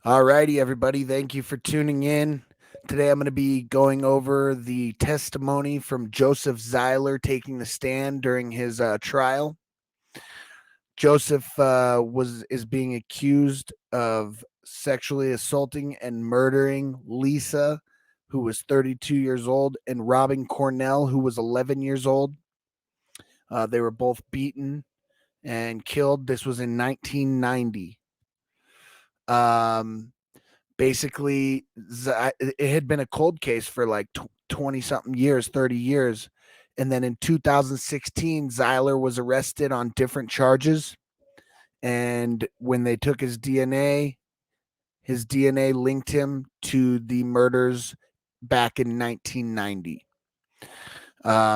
Alrighty, everybody. Thank you for tuning in. Today I'm going to be going over the testimony from Joseph Zeiler taking the stand during his trial. Joseph is being accused of sexually assaulting and murdering Lisa, who was 32 years old, and Robin Cornell, who was 11 years old. They were both beaten and killed. This was in 1990. Basically, it had been a cold case for like 20 something years, 30 years. And then in 2016, Zeiler was arrested on different charges. And when they took his DNA linked him to the murders back in 1990.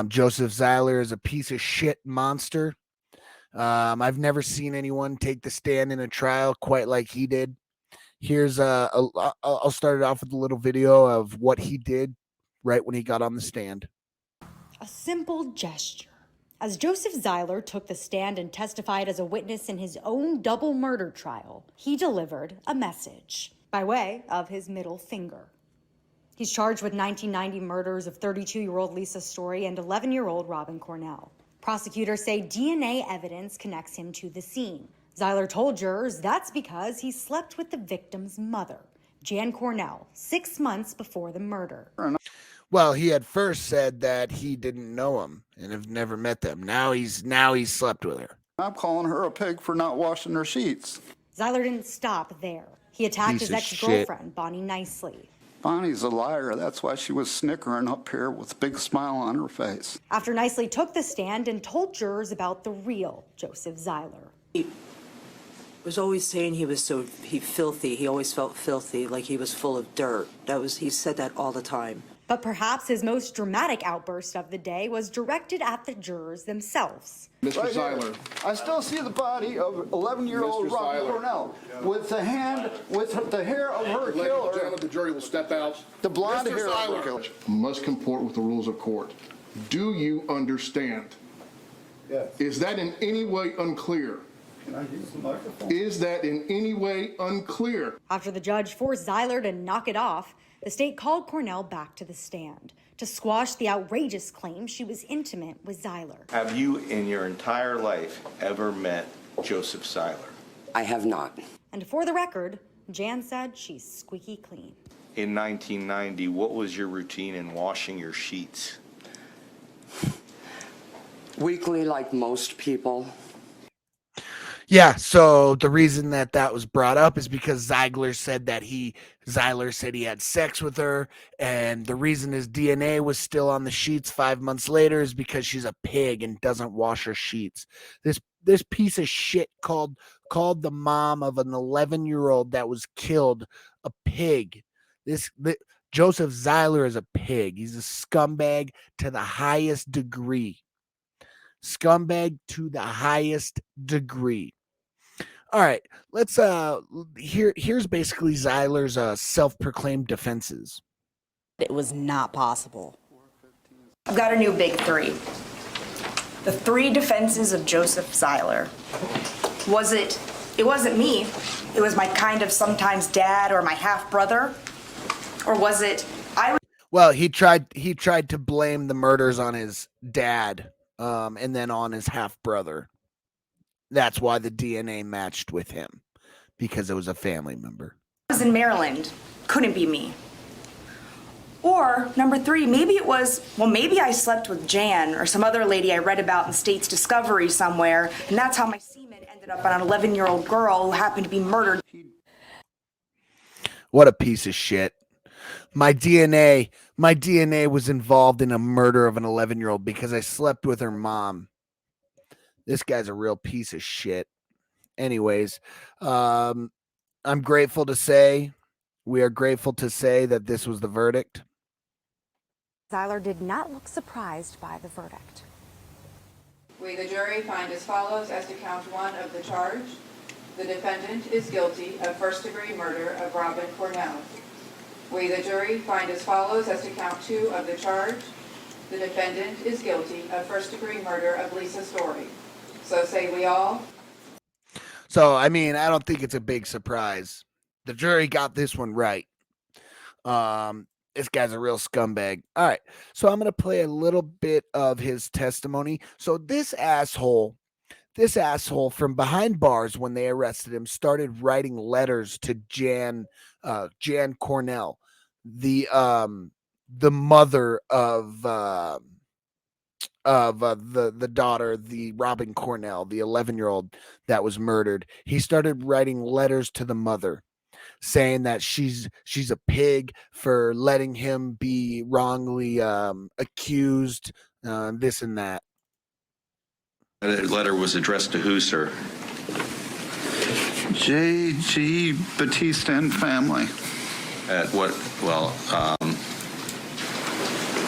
Joseph Zeiler is a piece of shit monster. I've never seen anyone take the stand in a trial quite like he did. Here's I'll start it off with a little video of what he did right when he got on the stand. A simple gesture. As Joseph Zeiler took the stand and testified as a witness in his own double murder trial, he delivered a message by way of his middle finger. He's charged with 1990 murders of 32-year-old Lisa Story and 11-year-old Robin Cornell. Prosecutors say DNA evidence connects him to the scene. Zeiler told jurors that's because he slept with the victim's mother, Jan Cornell, 6 months before the murder. Well, he had first said that he didn't know him and have never met them. Now he's slept with her. I'm calling her a pig for not washing her sheets. Zeiler didn't stop there. He attacked his ex-girlfriend, Bonnie Nicely. Bonnie's a liar. That's why she was snickering up here with a big smile on her face. After Nicely took the stand and told jurors about the real Joseph Zeiler. He was always saying he filthy. He always felt filthy, like he was full of dirt. He said that all the time. But perhaps his most dramatic outburst of the day was directed at the jurors themselves. Mr. Right Zeiler. I still see the body of 11-year-old Robin Cornell with the hair of her killer. Ladies and gentlemen, the jury will step out. The blonde Mr. hair Zeiler of her killer. must comport with the rules of court. Do you understand? Yes. Is that in any way unclear? Can I use the microphone? Is that in any way unclear? After the judge forced Zeiler to knock it off, the state called Cornell back to the stand to squash the outrageous claim she was intimate with Zeiler. Have you in your entire life ever met Joseph Zeiler? I have not. And for the record, Jan said she's squeaky clean. In 1990, what was your routine in washing your sheets? Weekly, like most people. Yeah, so the reason that was brought up is because Zeiler said he had sex with her, and the reason his DNA was still on the sheets 5 months later is because she's a pig and doesn't wash her sheets. This piece of shit called the mom of an 11-year-old that was killed a pig. Joseph Zeiler is a pig. He's a scumbag to the highest degree. Scumbag to the highest degree. All right, let's here's basically Zeiler's self-proclaimed defenses. It was not possible. I've got a new big three. The three defenses of Joseph Zeiler. It wasn't me. It was my kind of sometimes dad or my half-brother. Or was it Well, he tried to blame the murders on his dad, and then on his half-brother. That's why the DNA matched with him, because it was a family member. I was in Maryland. Couldn't be me. Or, number three, maybe I slept with Jan or some other lady I read about in State's Discovery somewhere, and that's how my semen ended up on an 11-year-old girl who happened to be murdered. What a piece of shit. My DNA was involved in a murder of an 11-year-old because I slept with her mom. This guy's a real piece of shit. Anyways, we are grateful to say that this was the verdict. Zeiler did not look surprised by the verdict. We, the jury, find as follows as to count one of the charge. The defendant is guilty of first-degree murder of Robin Cornell. We, the jury, find as follows as to count two of the charge. The defendant is guilty of first-degree murder of Lisa Story. So say we all. So, I mean, I don't think it's a big surprise. The jury got this one right. This guy's a real scumbag. All right, so I'm gonna play a little bit of his testimony. So this asshole from behind bars, when they arrested him, started writing letters to Jan Cornell, the mother of the daughter, the Robin Cornell, the 11-year-old that was murdered. He started writing letters to the mother, saying that she's a pig for letting him be wrongly accused, this and that. That letter was addressed to who, sir? J.G. Batista and family. At what? Well,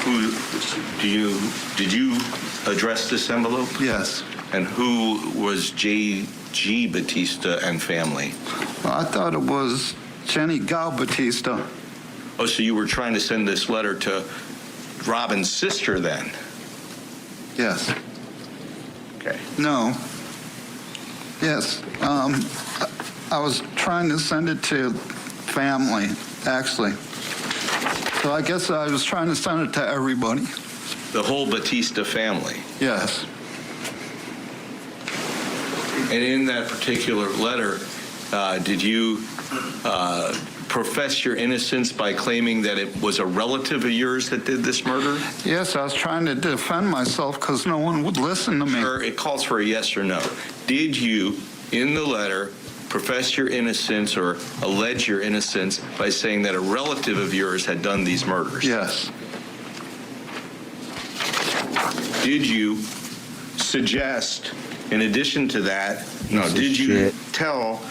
who did you address this envelope? Yes. And who was J.G. Batista and family? Well, I thought it was Jenny Gal Batista. Oh, so you were trying to send this letter to Robin's sister then? Yes. Okay. No. Yes. I was trying to send it to family, actually. So I guess I was trying to send it to everybody. The whole Batista family? Yes. And in that particular letter, did you profess your innocence by claiming that it was a relative of yours that did this murder? Yes, I was trying to defend myself because no one would listen to me. Sir, it calls for a yes or no. Did you, in the letter, profess your innocence or allege your innocence by saying that a relative of yours had done these murders? Yes. Did you suggest, in addition to that, did you tell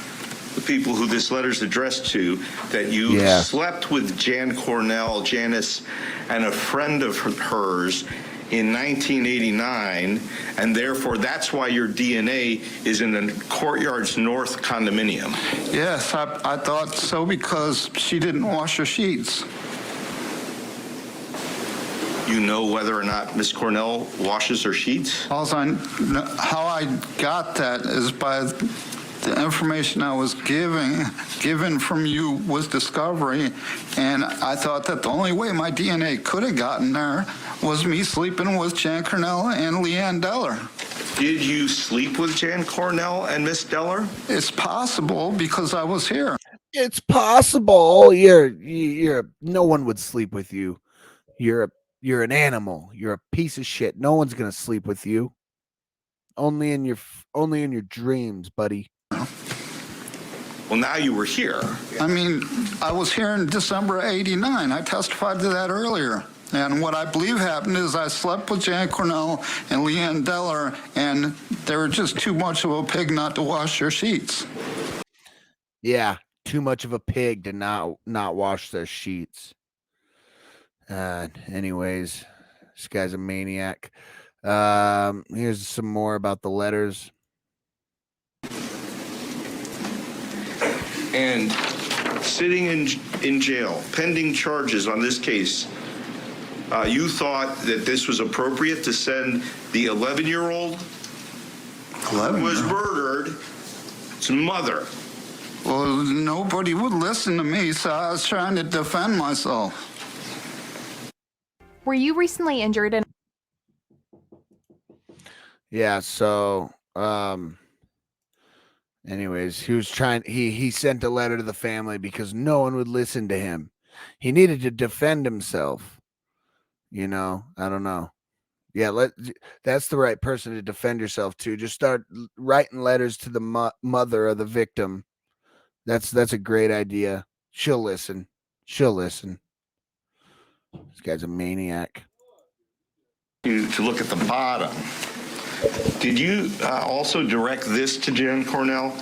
the people who this letter's addressed to that you slept with Jan Cornell, Janice, and a friend of hers in 1989, and therefore that's why your DNA is in the Courtyards North condominium? Yes, I thought so because she didn't wash her sheets. You know whether or not Miss Cornell washes her sheets? How I got that is by the information I was given from you was discovery, and I thought that the only way my DNA could have gotten there was me sleeping with Jan Cornell and Leanne Deller. Did you sleep with Jan Cornell and Miss Deller? It's possible because I was here. It's possible. You're no one would sleep with you. You're an animal. You're a piece of shit. No one's gonna sleep with you. Only in your dreams, buddy. Well, now you were here. I mean, I was here in December of '89. I testified to that earlier. And what I believe happened is I slept with Jan Cornell and Leanne Deller, and they were just too much of a pig not to wash their sheets. Yeah, too much of a pig to not wash their sheets. Anyways, this guy's a maniac. Here's some more about the letters. And sitting in jail, pending charges on this case, you thought that this was appropriate to send the 11-year-old who was murdered to mother? Well, nobody would listen to me, so I was trying to defend myself. Were you recently injured in? Yeah, so anyways, he sent a letter to the family because no one would listen to him. He needed to defend himself. I don't know. Yeah, that's the right person to defend yourself to. Just start writing letters to the mother of the victim. That's a great idea. She'll listen. This guy's a maniac. To look at the bottom. Did you also direct this to Jan Cornell?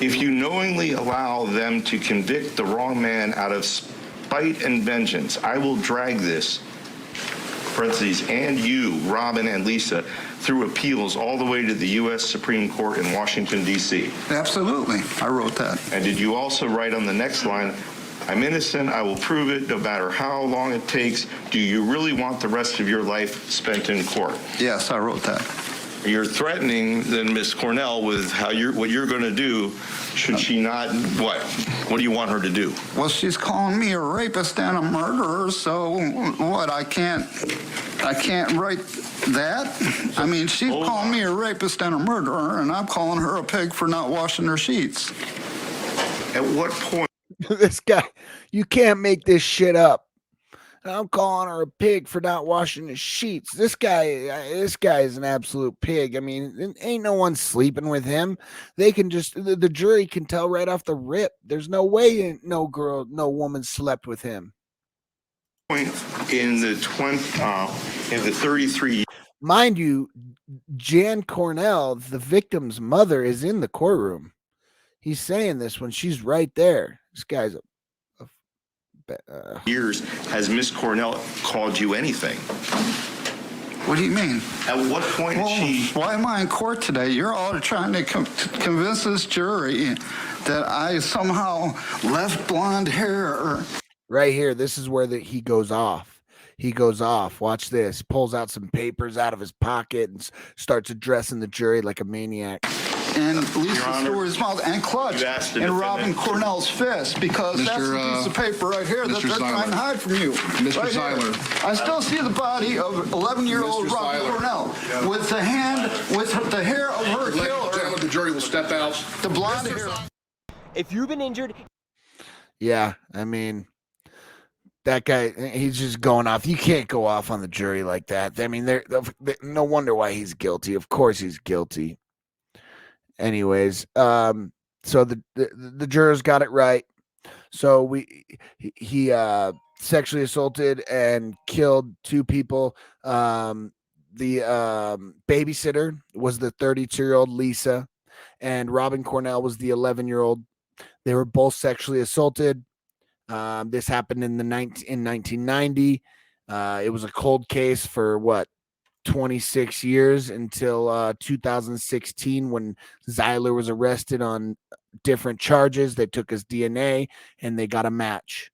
If you knowingly allow them to convict the wrong man out of spite and vengeance, I will drag this, parentheses, and you, Robin and Lisa, through appeals all the way to the U.S. Supreme Court in Washington, D.C. Absolutely. I wrote that. And did you also write on the next line, I'm innocent, I will prove it, no matter how long it takes. Do you really want the rest of your life spent in court? Yes, I wrote that. you're threatening then Miss Cornell with what you're going to do. Should she not? What do you want her to do? Well, she's calling me a rapist and a murderer, so what? I can't write that. I mean, she's calling me a rapist and a murderer, and I'm calling her a pig for not washing her sheets. At what point? This guy, you can't make this shit up. I'm calling her a pig for not washing his sheets. This guy is an absolute pig. I mean, ain't no one sleeping with him. They can just, the jury can tell right off the rip. There's no way no woman slept with him. In the 33. Mind you, Jan Cornell, the victim's mother, is in the courtroom. He's saying this when she's right there. This guy's years, has Miss Cornell called you anything? What do you mean? At what point did she? Why am I in court today? You're all trying to convince this jury that I somehow left blonde hair. Right here, this is where he goes off. He goes off. Watch this. Pulls out some papers out of his pocket and starts addressing the jury like a maniac. And Lisa Stewart's mouth and clutch in Robin Cornell's fist, because that's the piece of paper right here that they're trying to hide from you. Mr. Right Zeiler. I still see the body of 11-year-old Robin Cornell with the hair of her killer. Ladies and gentlemen, the jury will step out. The blonde hair. If you've been injured. Yeah, I mean, that guy, he's just going off. You can't go off on the jury like that. I mean, no wonder why he's guilty. Of course he's guilty. Anyways, so the jurors got it right. So he sexually assaulted and killed 2 people. The babysitter was the 32-year-old Lisa, and Robin Cornell was the 11-year-old. They were both sexually assaulted. This happened in 1990. It was a cold case for 26 years until 2016, when Zeiler was arrested on different charges. They took his DNA and they got a match.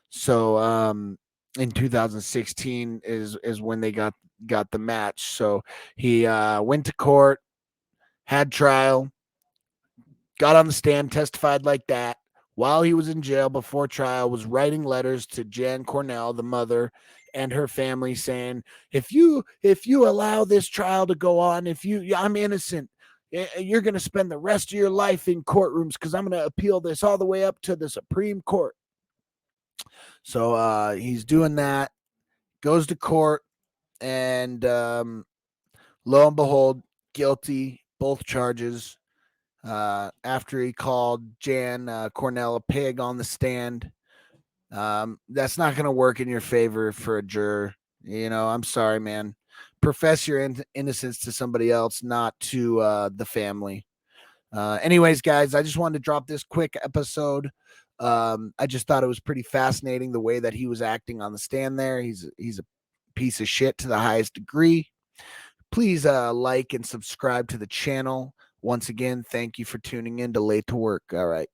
So in 2016 is when they got the match. So he went to court, had trial, got on the stand, testified like that. While he was in jail before trial, was writing letters to Jan Cornell, the mother, and her family, saying, if you allow this trial to go on, I'm innocent, you're going to spend the rest of your life in courtrooms, because I'm going to appeal this all the way up to the Supreme Court. So he's doing that, goes to court, and lo and behold, guilty, both charges. After he called Jan Cornell a pig on the stand. That's not going to work in your favor for a juror. I'm sorry, man. Profess your innocence to somebody else, not to the family. Anyways, guys, I just wanted to drop this quick episode. I just thought it was pretty fascinating the way that he was acting on the stand there. He's a piece of shit to the highest degree. Please like and subscribe to the channel. Once again, thank you for tuning in to Late to Work. All right.